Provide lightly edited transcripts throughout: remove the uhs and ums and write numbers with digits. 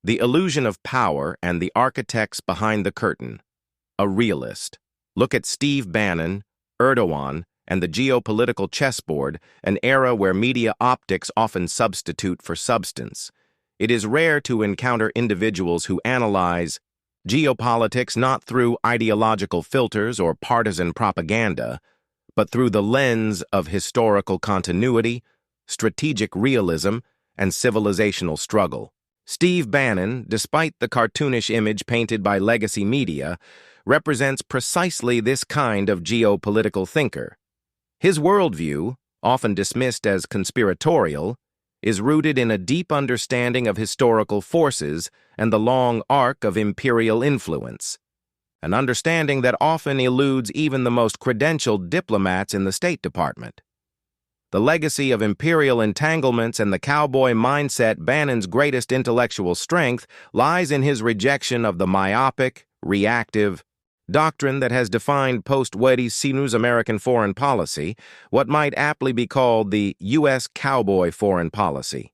The Illusion of Power and the Architects Behind the Curtain. A realist. Look at Steve Bannon, Erdoğan, and the geopolitical chessboard, an era where media optics often substitute for substance. It is rare to encounter individuals who analyze geopolitics not through ideological filters or partisan propaganda, but through the lens of historical continuity, strategic realism, and civilizational struggle. Steve Bannon, despite the cartoonish image painted by legacy media, represents precisely this kind of geopolitical thinker. His worldview, often dismissed as conspiratorial, is rooted in a deep understanding of historical forces and the long arc of imperial influence, an understanding that often eludes even the most credentialed diplomats in the State Department. The legacy of imperial entanglements and the cowboy mindset, Bannon's greatest intellectual strength, lies in his rejection of the myopic, reactive doctrine that has defined post-Rothschilds American foreign policy, what might aptly be called the US Cowboy-Foreign Policy.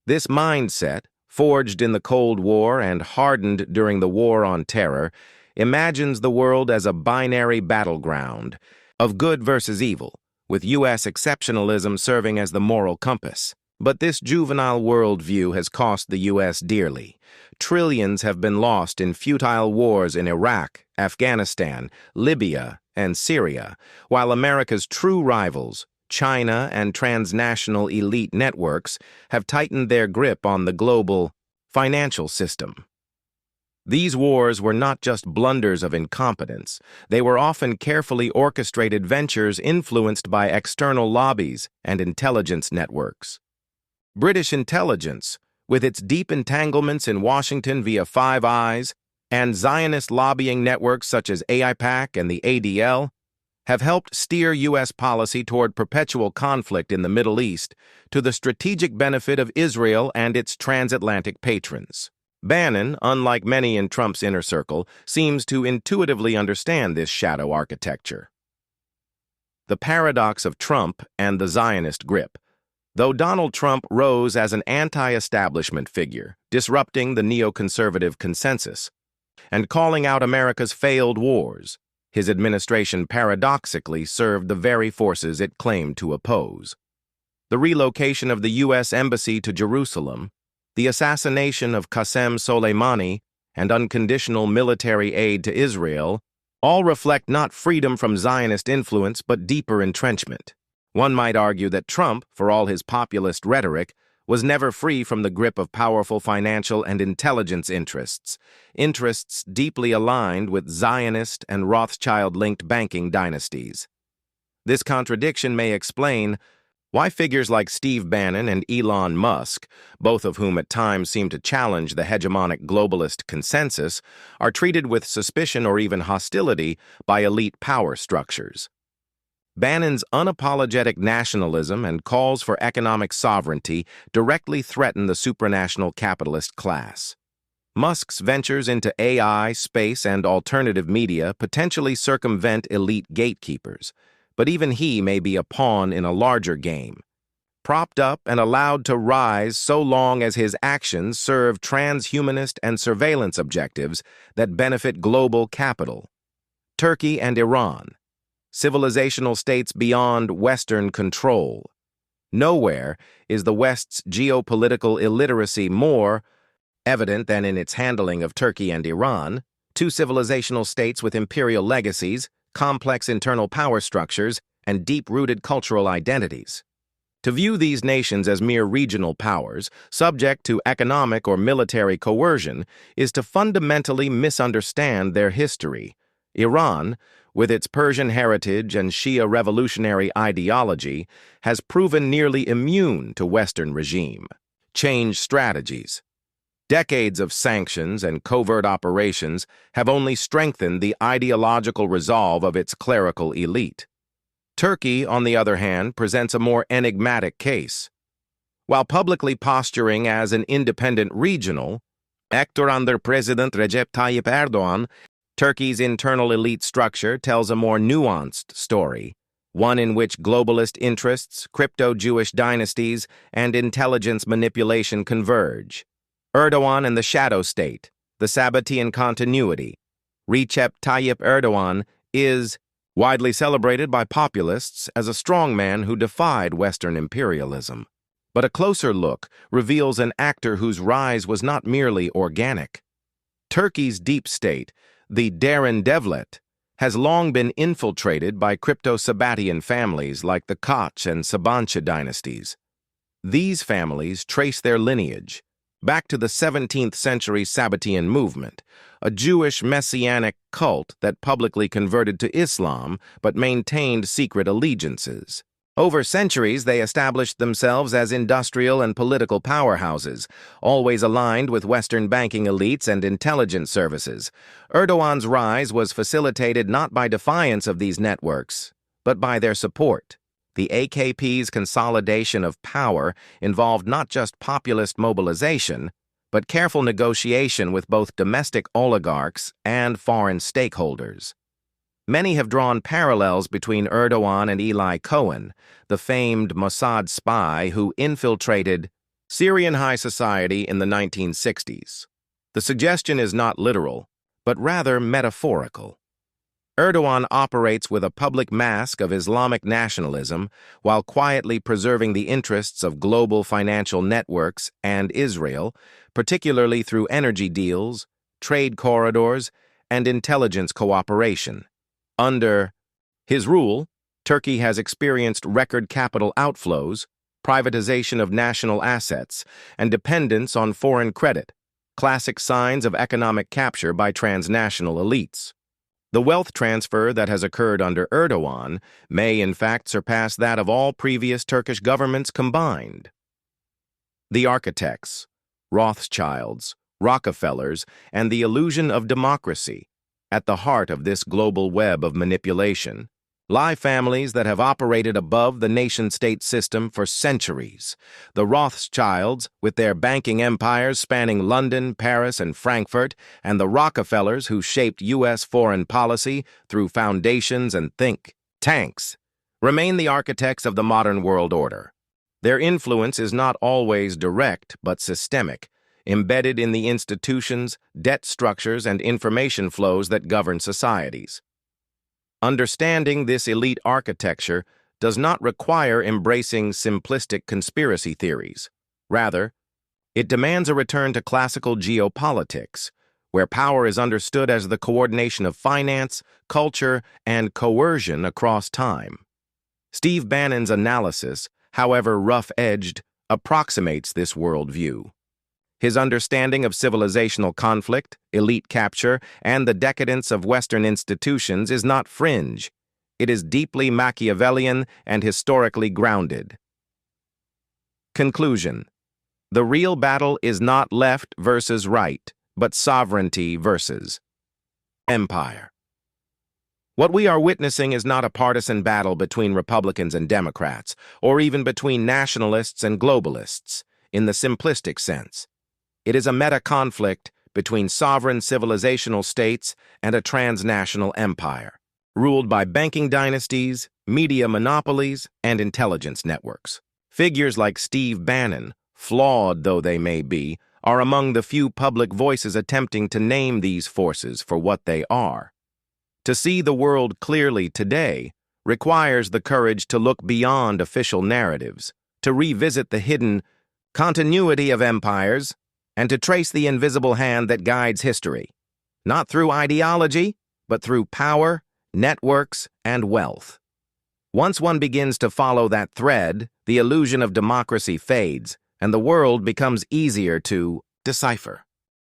This mindset, forged in the Cold War and hardened during the War on Terror, imagines the world as a binary battleground of good versus evil, with U.S. exceptionalism serving as the moral compass. But this juvenile worldview has cost the U.S. dearly. Trillions have been lost in futile wars in Iraq, Afghanistan, Libya, and Syria, while America's true rivals, China and transnational elite networks, have tightened their grip on the global financial system. These wars were not just blunders of incompetence. They were often carefully orchestrated ventures influenced by external lobbies and intelligence networks. British intelligence, with its deep entanglements in Washington via Five Eyes and Zionist lobbying networks such as AIPAC and the ADL, have helped steer U.S. policy toward perpetual conflict in the Middle East to the strategic benefit of Israel and its transatlantic patrons. Bannon, unlike many in Trump's inner circle, seems to intuitively understand this shadow architecture. The paradox of Trump and the Zionist grip. Though Donald Trump rose as an anti-establishment figure, disrupting the neoconservative consensus, and calling out America's failed wars, his administration paradoxically served the very forces it claimed to oppose. The relocation of the U.S. Embassy to Jerusalem, the assassination of Qasem Soleimani, and unconditional military aid to Israel all reflect not freedom from Zionist influence but deeper entrenchment. One might argue that Trump, for all his populist rhetoric, was never free from the grip of powerful financial and intelligence interests deeply aligned with Zionist and Rothschild-linked banking dynasties. This contradiction may explain why figures like Steve Bannon and Elon Musk, both of whom at times seem to challenge the hegemonic globalist consensus, are treated with suspicion or even hostility by elite power structures. Bannon's unapologetic nationalism and calls for economic sovereignty directly threaten the supranational capitalist class. Musk's ventures into AI, space, and alternative media potentially circumvent elite gatekeepers, but even he may be a pawn in a larger game, propped up and allowed to rise so long as his actions serve transhumanist and surveillance objectives that benefit global capital. Turkey and Iran, civilizational states beyond Western control. Nowhere is the West's geopolitical illiteracy more evident than in its handling of Turkey and Iran, two civilizational states with imperial legacies, complex internal power structures, and deep-rooted cultural identities. To view these nations as mere regional powers, subject to economic or military coercion, is to fundamentally misunderstand their history. Iran, with its Persian heritage and Shia revolutionary ideology, has proven nearly immune to Western regime. Change strategies. Decades of sanctions and covert operations have only strengthened the ideological resolve of its clerical elite. Turkey, on the other hand, presents a more enigmatic case. While publicly posturing as an independent regional, actor under President Recep Tayyip Erdoğan, Turkey's internal elite structure tells a more nuanced story, one in which globalist interests, crypto-Jewish dynasties, and intelligence manipulation converge. Erdoğan and the shadow state, the Sabbatean continuity. Recep Tayyip Erdoğan is widely celebrated by populists as a strongman who defied Western imperialism. But a closer look reveals an actor whose rise was not merely organic. Turkey's deep state, the Derin Devlet, has long been infiltrated by crypto-Sabbatian families like the Koç and Sabancı dynasties. These families trace their lineage back to the 17th century Sabbatian movement, a Jewish messianic cult that publicly converted to Islam but maintained secret allegiances. Over centuries, they established themselves as industrial and political powerhouses, always aligned with Western banking elites and intelligence services. Erdoğan's rise was facilitated not by defiance of these networks, but by their support. The AKP's consolidation of power involved not just populist mobilization, but careful negotiation with both domestic oligarchs and foreign stakeholders. Many have drawn parallels between Erdoğan and Eli Cohen, the famed Mossad spy who infiltrated Syrian high society in the 1960s. The suggestion is not literal, but rather metaphorical. Erdoğan operates with a public mask of Islamic nationalism while quietly preserving the interests of global financial networks and Israel, particularly through energy deals, trade corridors, and intelligence cooperation. Under his rule, Turkey has experienced record capital outflows, privatization of national assets, and dependence on foreign credit, classic signs of economic capture by transnational elites. The wealth transfer that has occurred under Erdoğan may in fact surpass that of all previous Turkish governments combined. The architects, Rothschilds, Rockefellers, and the illusion of democracy, at the heart of this global web of manipulation, lie families that have operated above the nation-state system for centuries. The Rothschilds, with their banking empires spanning London, Paris, and Frankfurt, and the Rockefellers who shaped US foreign policy through foundations and think tanks, remain the architects of the modern world order. Their influence is not always direct but systemic, embedded in the institutions, debt structures, and information flows that govern societies. Understanding this elite architecture does not require embracing simplistic conspiracy theories. Rather, it demands a return to classical geopolitics, where power is understood as the coordination of finance, culture, and coercion across time. Steve Bannon's analysis, however rough-edged, approximates this worldview. His understanding of civilizational conflict, elite capture, and the decadence of Western institutions is not fringe. It is deeply Machiavellian and historically grounded. Conclusion: the real battle is not left versus right, but sovereignty versus empire. What we are witnessing is not a partisan battle between Republicans and Democrats, or even between nationalists and globalists, in the simplistic sense. It is a meta-conflict between sovereign civilizational states and a transnational empire, ruled by banking dynasties, media monopolies, and intelligence networks. Figures like Steve Bannon, flawed though they may be, are among the few public voices attempting to name these forces for what they are. To see the world clearly today requires the courage to look beyond official narratives, to revisit the hidden continuity of empires, and to trace the invisible hand that guides history, not through ideology, but through power, networks, and wealth. Once one begins to follow that thread, the illusion of democracy fades, and the world becomes easier to decipher.